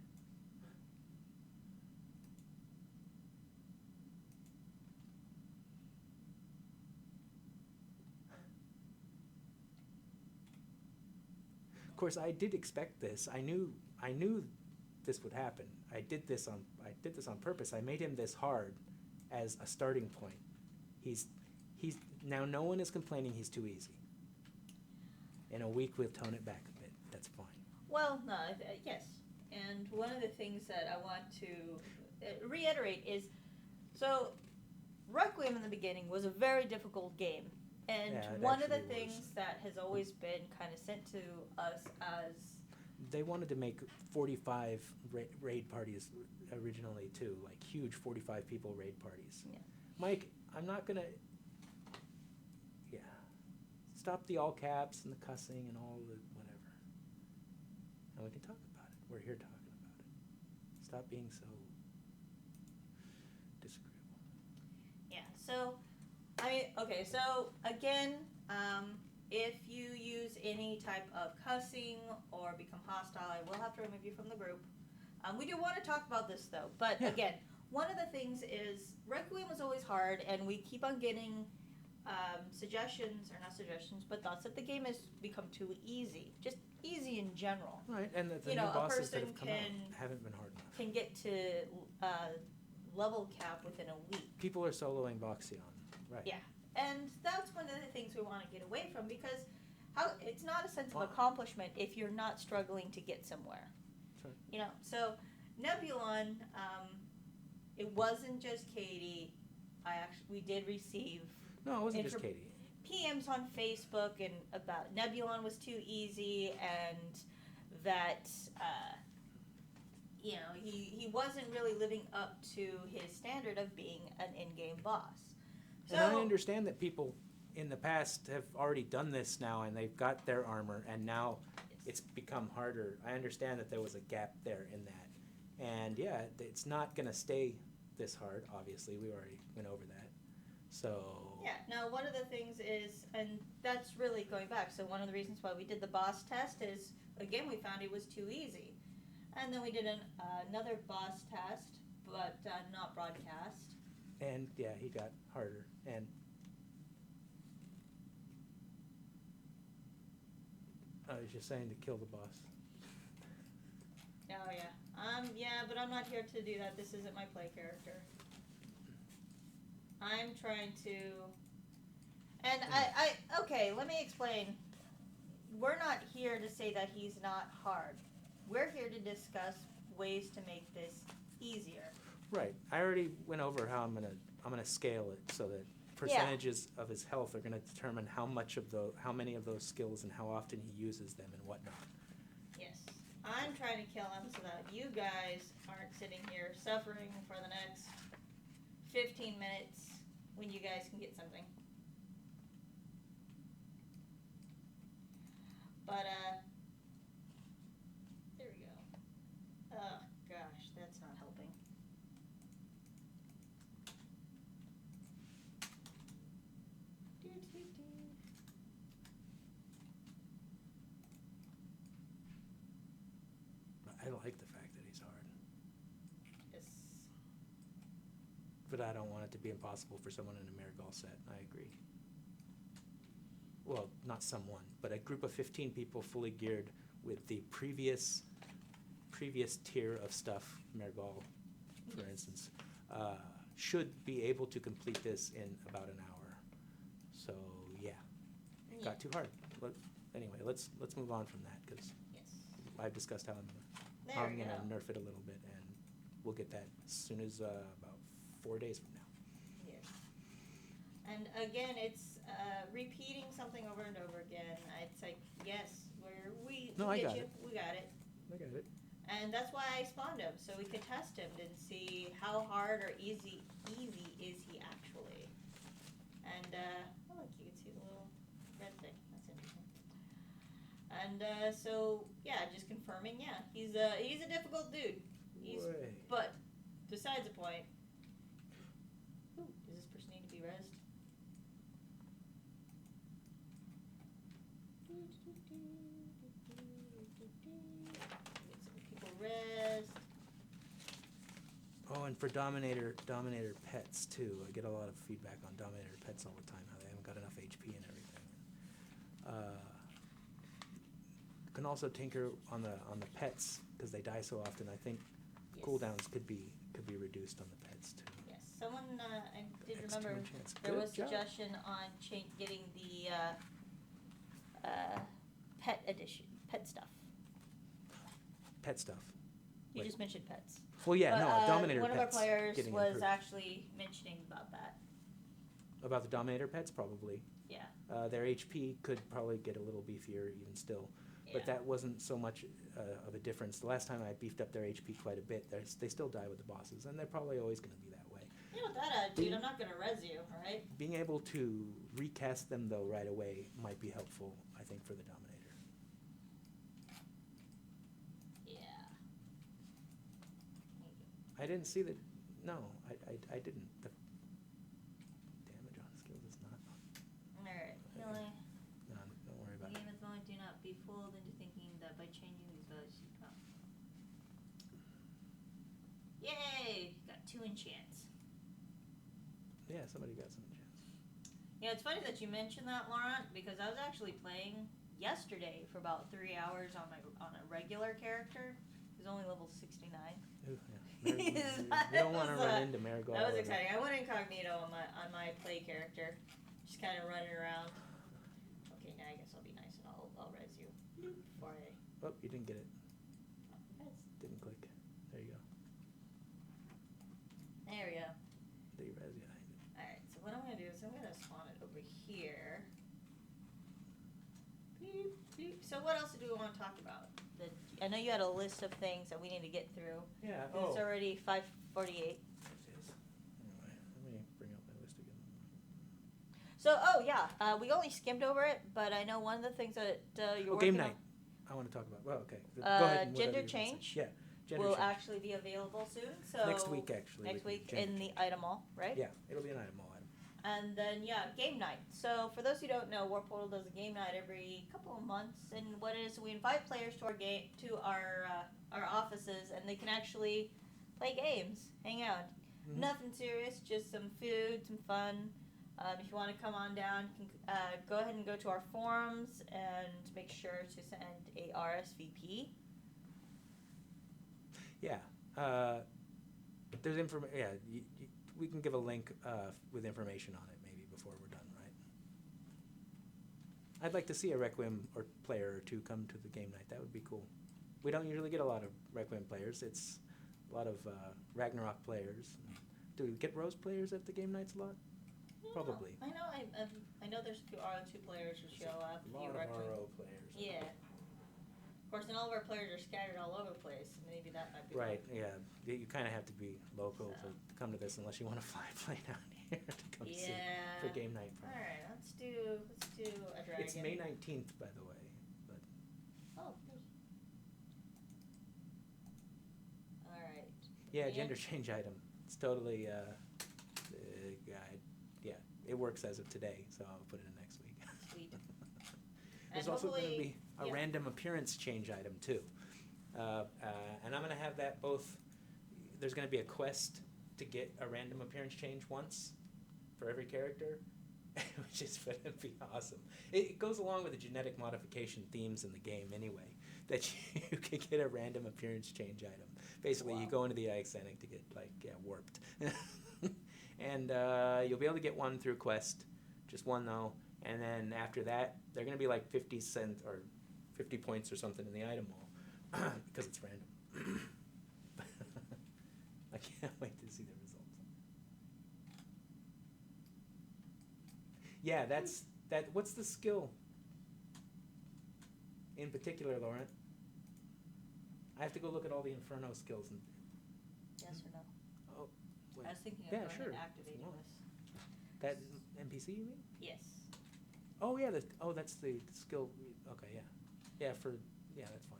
Of course, I did expect this. I knew this would happen. I did this on purpose. I made him this hard as a starting point. He's now no one is complaining he's too easy. In a week, we'll tone it back a bit. That's fine. Well, no, yes. And one of the things that I want to reiterate is, so Requiem in the beginning was a very difficult game. And one of the things that has always been kind of sent to us as they wanted to make 45 raid parties originally too, like huge 45 people raid parties. Yeah. Mike, I'm not gonna. Yeah. Stop the all caps and the cussing and all the whatever. And we can talk about it. We're here talking about it. Stop being so disagreeable. Yeah. So, I mean, okay. So again, if you use any type of cussing or become hostile, I will have to remove you from the group. We do want to talk about this though, but Yeah. again, one of the things is Requiem was always hard, and we keep on getting suggestions, or not suggestions, but thoughts that the game has become too easy, just easy in general. Right, and the You new know, a bosses that person have come out haven't been hard enough. can get to level cap within a week. People are soloing Boxeon, right? Yeah, and that's one of the things we want to get away from, because it's not a sense of Well- accomplishment if you're not struggling to get somewhere. Sure. You know, so Nebulon, it wasn't just Katie. We did receive No, it wasn't just Katie. PMs on Facebook and about Nebulon was too easy, and that he wasn't really living up to his standard of being an in-game boss. So, And I understand that people in the past have already done this now, and they've got their armor, and now it's become harder. I understand that there was a gap there in that. And yeah, it's not going to stay this hard, obviously. We already went over that. So... yeah, now one of the things is, and that's really going back, so one of the reasons why we did the boss test is, again, we found it was too easy. And then we did another boss test, but not broadcast. And yeah, he got harder. And I was just saying to kill the boss. Oh, yeah. Yeah, but I'm not here to do that. This isn't my play character. I'm trying to... And okay, let me explain. We're not here to say that he's not hard. We're here to discuss ways to make this easier. Right. I already went over how I'm gonna scale it so that percentages of his health are gonna determine how many of those skills and how often he uses them and whatnot. Yes. I'm trying to kill him so that you guys aren't sitting here suffering for the next 15 minutes when you guys can get something. But, there we go. Oh, gosh, that's not helping. I like the fact that he's hard. Yes. But I don't want it to be impossible for someone in a Marigold set. I agree. Well, not someone, but a group of 15 people fully geared with the previous tier of stuff, Marigold, for Yes. instance, should be able to complete this in about an hour. So yeah, it got too hard. Anyway, let's move on from that, because Yes. I've discussed how I'm There we going to go. nerf it a little bit, and we'll get that as soon as about 4 days from now. Yes. And again, it's repeating something over and over again. It's like, yes, we I get got you, it. we got it. I got it. And that's why I spawned him, so we could test him and see how hard or easy is he actually. And oh look, you can see the little red thing. That's interesting. And so yeah, just confirming. Yeah, he's a difficult dude. Boy. But besides the point. Ooh, does this person need to be rezzed? Get some people rezzed. Oh, and for Dominator pets too. I get a lot of feedback on Dominator pets all the time, how they haven't got enough HP and everything. You can also tinker on the pets because they die so often. I think Yes. cooldowns could be reduced on the pets too. Yes, someone, I did Extra remember, chance. there Good was job. suggestion on getting the pet edition, pet stuff. Pet stuff. You Wait. just mentioned pets. Well, yeah, But, no, Dominator one of our pets players getting was improved. actually mentioning about that. About the Dominator pets, probably. Yeah. Their HP could probably get a little beefier even still. Yeah. but Yeah. that wasn't so much of a difference. The last time I beefed up their HP quite a bit, they still die with the bosses, and they're probably always going to be that way. You know, with that attitude, I'm not gonna res you, alright? Being able to recast them, though, right away might be helpful, I think, for the Dominator. Yeah. I didn't see that. No, I didn't. The damage on skills is not. Alright, healing. No, don't worry about The it. game is going to not be fooled into thinking that by changing these values you come. Yay! Got 2 enchants. Yeah, somebody got some chance. Yeah, it's funny that you mentioned that, Laurent, because I was actually playing yesterday for about 3 hours on a regular character. He was only level 69. Ooh, yeah. You don't want to run into Marigold. That was exciting. I went incognito on my play character, just kind of running around. Okay, now I guess I'll be nice and I'll res you before I. Oh, you didn't get it. Res. Didn't click. There you go. There we go. There you res, yeah. Alright, so what I'm going to do is I'm going to spawn it over here. Beep, beep. So what else do we want to talk about? I know you had a list of things that we need to get through. Yeah. It's already 5:48. It is. Anyway, let me bring up my list again. So, we only skimmed over it, but I know one of the things that you're working game night. I want to talk about. Well, okay. Go ahead. And gender whatever you're gonna say. change Yeah. Gender will change. actually be available soon. So Next week, actually. Next week gender in the change. item mall, right? Yeah, it'll be an item all item. And then, game night. So, for those who don't know, War Portal does a game night every couple of months. And what it is, we invite players to our offices, and they can actually play games, hang out. Mm-hmm. Nothing serious, just some food, some fun. If you want to come on down, you can go ahead and go to our forums and make sure to send a RSVP. Yeah. There's information. Yeah, we can give a link with information on it maybe before we're done, right? I'd like to see a Requiem or player or two come to the game night. That would be cool. We don't usually get a lot of Requiem players. It's a lot of Ragnarok players. Do we get Rose players at the game nights a lot? Probably. I know. I know there's a few RO2 players who show up. A lot of RO players. Yeah. Of course, and all of our players are scattered all over the place. Maybe that might be Right. Yeah. You kind of have to be local to come to this unless you want to fly a plane out here to come see for game night. All right. Let's do a dragon. It's May 19th, by the way. But oh. All right. yeah, gender change item. It's totally. Yeah, it works as of today, so I'll put it in next week. Sweet. There's And also going to hopefully- be a random appearance change item too, and I'm going to have that both. There's going to be a quest to get a random appearance change once for every character, which is going to be awesome. It goes along with the genetic modification themes in the game anyway, that you can get a random appearance change item. Basically, you go into the Exanic to get warped. And you'll be able to get one through quest, just one though, and then after that, they're going to be like 50 cents or 50 points or something in the item wall, because it's random. I can't wait to see the results. Yeah, that. What's the skill in particular, Laurent? I have to go look at all the Inferno skills. Yes or no? Oh, wait. I was thinking of Yeah, going sure. and activating Come on. this. That NPC, you mean? Yes. Oh yeah, that's the skill. Okay, yeah, that's fine.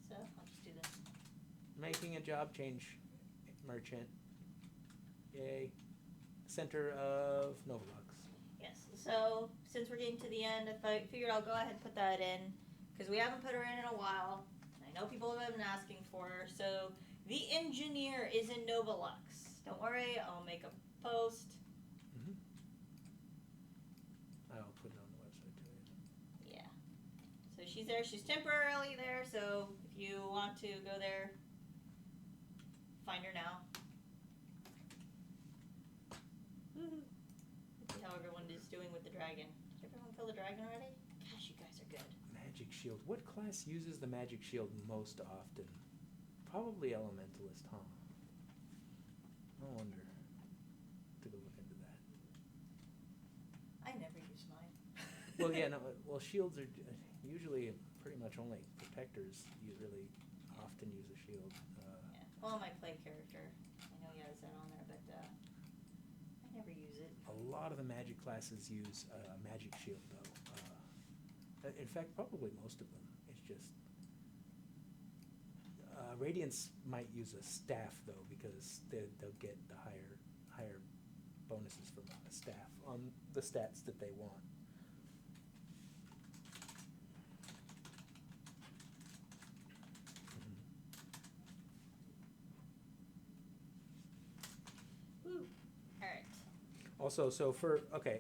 So I'll just do this. Making a job change, merchant. Yay. Center of Novolux. Yes. So since we're getting to the end, I figured I'll go ahead and put that in because we haven't put her in a while. I know people have been asking for her. So the engineer is in Novolux. Don't worry, I'll make a post. Mm-hmm. I'll put it on the website too. Yeah. So she's there. She's temporarily there. So if you want to go there, find her now. Let's see how everyone is doing with the dragon. Did everyone kill the dragon already? Gosh, you guys are good. Magic Shield. What class uses the Magic Shield most often? Probably Elementalist, huh? I wonder. To go look into that. I never use mine. Well, yeah, no. Well, shields are usually pretty much only protectors, you really often use a shield. Yeah. Well, my play character, I know he has that on there, but I never use it. A lot of the magic classes use a magic shield, though. In fact, probably most of them. It's just Radiants might use a staff though, because they'll get the higher bonuses from a staff on the stats that they want. Woo. All right. Also,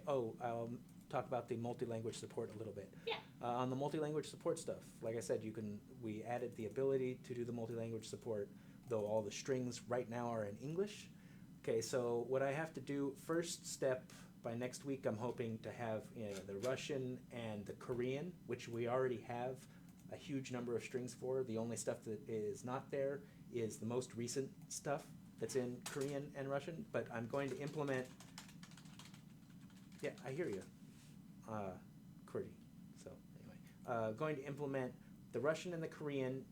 I'll talk about the multi-language support a little bit. Yeah. On the multi-language support stuff, like I said, we added the ability to do the multi-language support, though all the strings right now are in English. Okay, so what I have to do, first step, by next week, I'm hoping to have the Russian and the Korean, which we already have a huge number of strings for. The only stuff that is not there is the most recent stuff that's in Korean and Russian, but I'm going to implement... Yeah, I hear you, Kurdi. So anyway, going to implement the Russian and the Korean.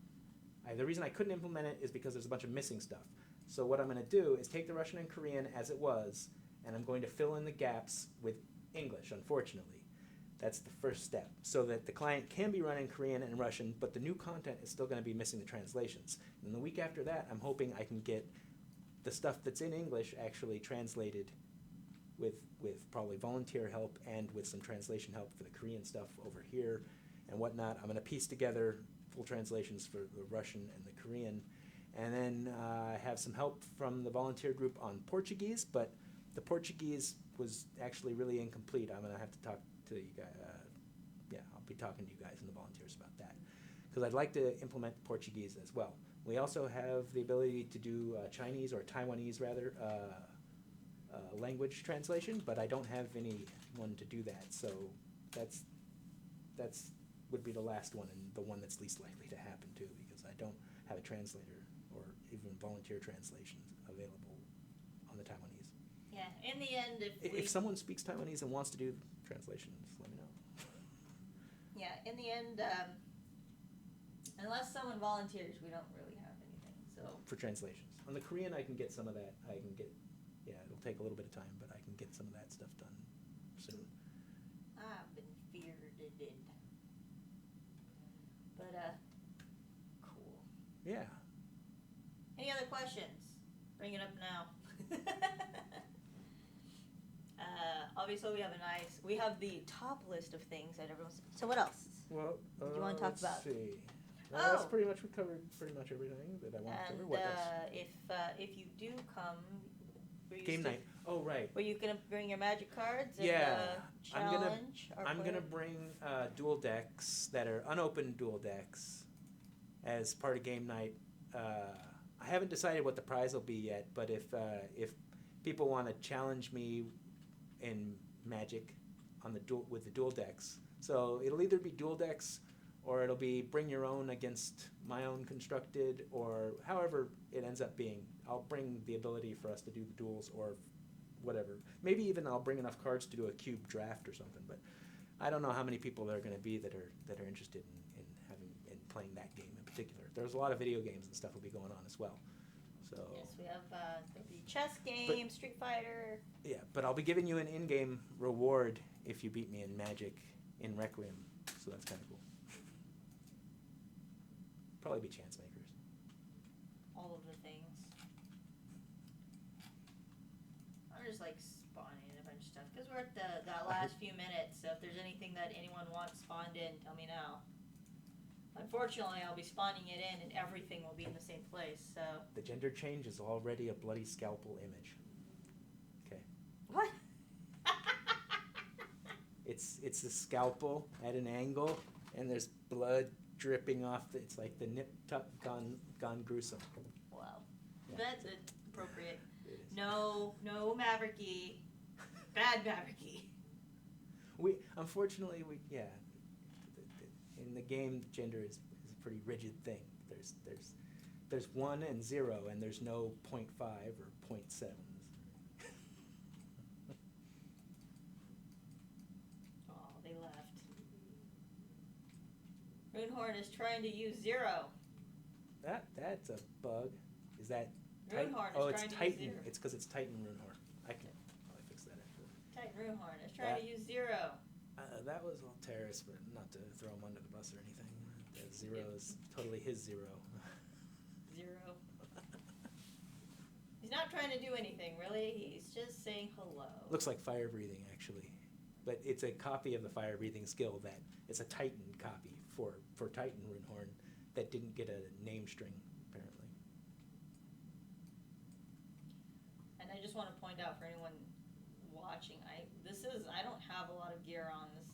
The reason I couldn't implement it is because there's a bunch of missing stuff. So what I'm going to do is take the Russian and Korean as it was, and I'm going to fill in the gaps with English, unfortunately. That's the first step, so that the client can be running Korean and Russian, but the new content is still going to be missing the translations. And the week after that, I'm hoping I can get the stuff that's in English actually translated with probably volunteer help and with some translation help for the Korean stuff over here and whatnot. I'm going to piece together full translations for the Russian and the Korean, and then have some help from the volunteer group on Portuguese, but the Portuguese was actually really incomplete. I'm going to have to talk to you guys. I'll be talking to you guys and the volunteers about that, because I'd like to implement Portuguese as well. We also have the ability to do Chinese, or Taiwanese rather, language translation, but I don't have anyone to do that, so that's would be the last one, and the one that's least likely to happen too, because I don't have a translator or even volunteer translations available on the Taiwanese. Yeah, in the end, If someone speaks Taiwanese and wants to do translations, let me know. Yeah, in the end, unless someone volunteers, we don't really have anything. So for translations. On the Korean, I can get some of that. It'll take a little bit of time, but I can get some of that stuff done soon. I've been bearded. But, cool. Yeah. Any other questions? Bring it up now. Obviously we have the top list of that everyone's, so what else? Well, do you want to talk about? Let's see. That's pretty much, we covered pretty much everything that I want to cover. What else? If you do come, Game night. Oh, right. Were you gonna bring your magic cards? And, challenge. I'm gonna bring dual decks that are unopened dual decks as part of game night. I haven't decided what the prize will be yet, but if people want to challenge me in Magic on with the dual decks, so it'll either be dual decks or it'll be bring your own against my own constructed, or however it ends up being. I'll bring the ability for us to do the duels or whatever. Maybe even I'll bring enough cards to do a cube draft or something, but I don't know how many people there are going to be that are interested in playing that game in particular. There's a lot of video games and stuff will be going on as well. So yes, we have there'll be chess game, Street Fighter. Yeah, but I'll be giving you an in-game reward if you beat me in Magic in Requiem, so that's kind of cool. Probably be chance makers. All of the things. I'm just like spawning in a bunch of stuff because we're at that last few minutes. So if there's anything that anyone wants spawned in, tell me now. Unfortunately, I'll be spawning it in, and everything will be in the same place. So the gender change is already a bloody scalpel image. Okay. What? It's a scalpel at an angle, and there's blood dripping off. It's like the nip tuck gone gruesome. Wow, yeah. That's appropriate. No Mavericky, bad Mavericky. Unfortunately in the game, gender is a pretty rigid thing. There's 1 and 0, and there's no 0.5 or 0.7s. Oh, they left. Runehorn is trying to use 0. That's a bug. Is that Runehorn Oh, is it's trying to Titan. use 0. It's because it's Titan Runehorn. I can probably fix that actually. Titan Runehorn is trying to use 0. That was Alteris, but not to throw him under the bus or anything. That 0 is totally his 0. 0. He's not trying to do anything, really. He's just saying hello. Looks like fire breathing, actually. But it's a copy of the fire breathing skill that it's a Titan copy for Titan Runehorn that didn't get a name string, apparently. And I just want to point out for anyone watching, I don't have a lot of gear on this.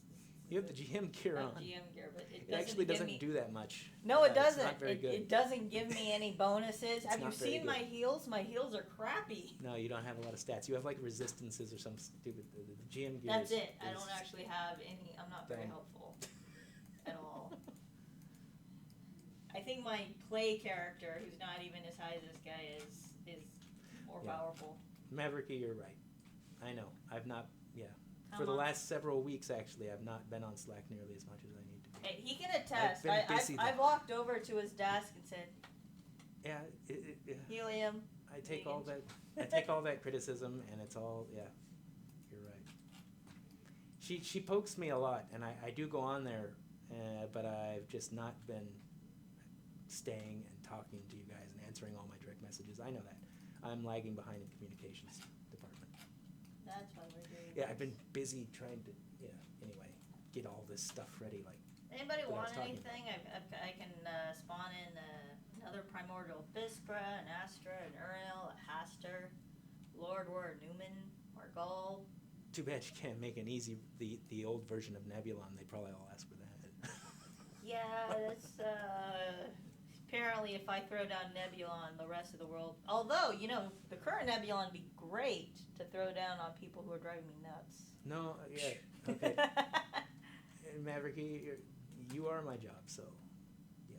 You have the GM gear on. GM gear, but it actually doesn't do that much. No, it It's doesn't. not very good. It doesn't give me any bonuses. Have you not very seen good. my heals? My heals are crappy. No, you don't have a lot of stats. You have like resistances or some stupid. The GM gear. That's is, it. I is don't actually have any. I'm not very Dang. helpful at all. I think my play character, who's not even as high as this guy is more powerful. Mavericky, you're right. I know. I've not. Yeah. How For the long? last several weeks, actually, I've not been on Slack nearly as much as I need to be. Hey, he can attest. I've been busy, I've though. walked over to his desk and said, Yeah. Helium. I take all that. I take all that criticism, and it's all. Yeah. You're right. She pokes me a lot, and I do go on there, but I've just not been staying and talking to you guys and answering all my direct messages. I know that. I'm lagging behind in communications department. That's why we're doing Yeah, this. I've been busy trying to, anyway, get all this stuff ready. Like, Anybody that I was want talking anything? I can spawn in another Primordial Bispra, an Astra, an Urnil, a Haster, Lord War Newman, Margol. too bad you can't make an easy the old version of Nebulon. They probably all ask for that. Yeah, that's apparently if I throw down Nebulon, the rest of the world. Although the current Nebulon would be great to throw down on people who are driving me nuts. No, yeah, okay. And Mavericky, you are my job, so yeah.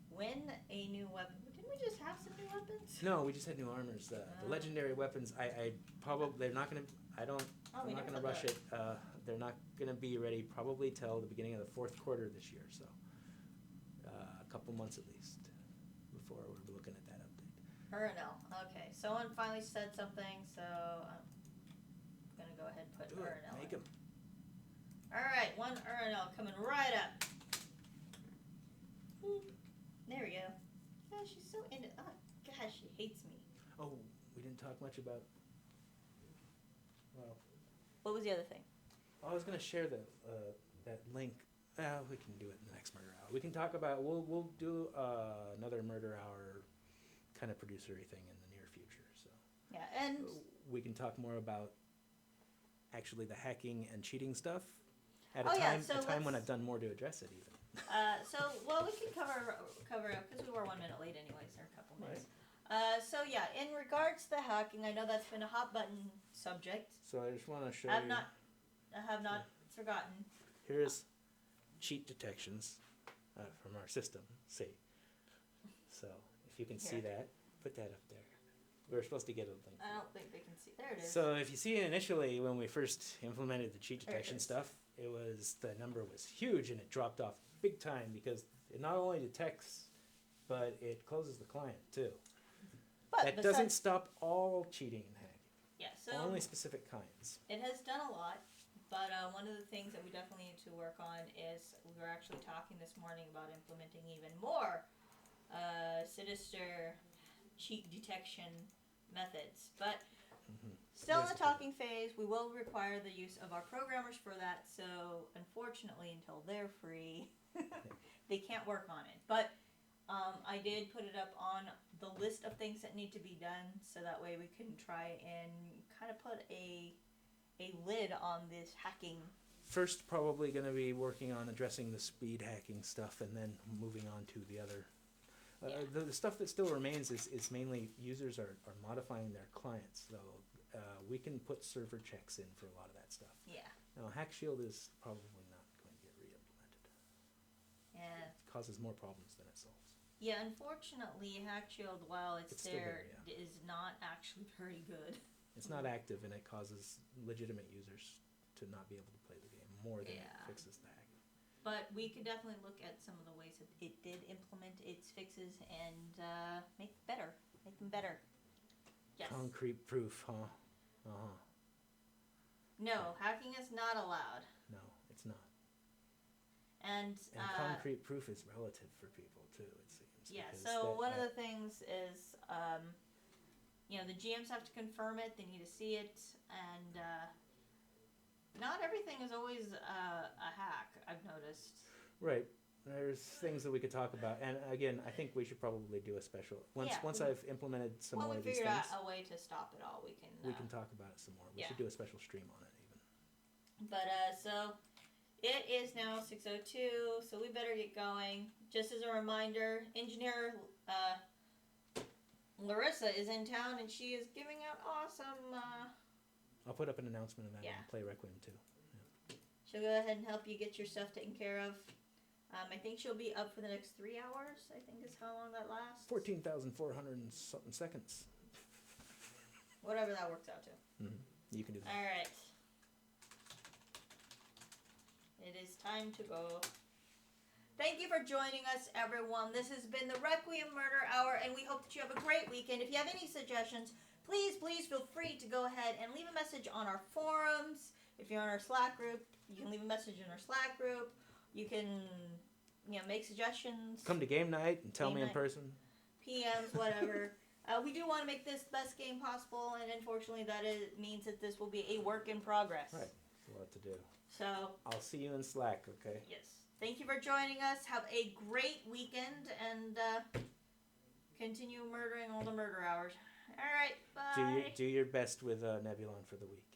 When a new weapon? Didn't we just have some new weapons? No, we just had new armors. The legendary weapons, I probably they're not gonna. I'm not gonna rush it. They're not gonna be ready probably till the beginning of the fourth quarter this year. So a couple months at least before we're looking at that update. Urnil. Okay, someone finally said something, so I'm gonna go ahead and put Do it. Urnil. Make 'em. All right, one Urnil coming right up. There we go. Yeah, she's so into. Oh gosh, she hates me. Oh, we didn't talk much about. Well, What was the other thing? I was gonna share that link. We can do it in the next murder hour. We can talk about. We'll do another murder hour kind of producery thing in the near future. So Yeah, and we can talk more about actually the hacking and cheating stuff at Oh, a yeah, time so when let's- I've done more to address it even. we can cover up because we were 1 minute late anyways, or a couple minutes. In regards to the hacking, I know that's been a hot button subject. So I just want to show I you. have not forgotten. Here's cheat detections from our system. See. So if you can see Here. that, put that up there. We were supposed to get a link. I don't think they can see. There it is. So if you see initially when we first implemented the cheat There it detection is. stuff, the number was huge and it dropped off big time because it not only detects, but it closes the client too. but That doesn't stop all cheating and hacking. Yeah, so Only specific kinds. it has done a lot. But one of the things that we definitely need to work on is we were actually talking this morning about implementing even more sinister cheat detection methods. But still in the talking phase, we will require the use of our programmers for that. So unfortunately, until they're free, they can't work on it. But I did put it up on the list of things that need to be done, so that way we can try and kind of put a lid on this hacking. First, probably going to be working on addressing the speed hacking stuff, and then moving on to the other. The stuff that still remains is mainly users are modifying their clients, so we can put server checks in for a lot of that stuff. Yeah. Now, Hack Shield is probably not going to get re-implemented. Yeah. It causes more problems than it solves. Yeah, unfortunately, HackShield, while it's It's still there, there, is not actually very good. It's not active, and it causes legitimate users to not be able to play the game more than it Yeah. fixes the hacking. But we could definitely look at some of the ways that it did implement its fixes and make them better. Yes. Concrete proof, huh? Uh-huh. No, hacking is not allowed. No, it's not. And concrete proof is relative for people too, it seems. Yeah. So one of the things is, the GMs have to confirm it. They need to see it, and not everything is always a hack. I've noticed. Right. There's things that we could talk about, and again, I think we should probably do a special once I've implemented some more of these things. When we figure out a way to stop it all, we can talk about it some more. We should do a special stream on it even. But so it is now 6:02, so we better get going. Just as a reminder, engineer Larissa is in town, and she is giving out awesome. I'll put up an announcement of that and play Requiem too. Yeah. She'll go ahead and help you get your stuff taken care of. I think she'll be up for the next 3 hours, I think is how long that lasts. 14,400 and something seconds. Whatever that works out to. Mm-hmm. You can do that. Alright. It is time to go. Thank you for joining us, everyone. This has been the Requiem Murder Hour, and we hope that you have a great weekend. If you have any suggestions, please feel free to go ahead and leave a message on our forums. If you're on our Slack group, you can leave a message in our Slack group. You can, make suggestions. Come to game night and tell me in person. PMs, whatever. We do want to make this the best game possible, and unfortunately that means that this will be a work in progress. Right. There's a lot to do. So. I'll see you in Slack, okay? Yes. Thank you for joining us. Have a great weekend, and continue murdering all the murder hours. All right, bye. Do your best with Nebulon for the week.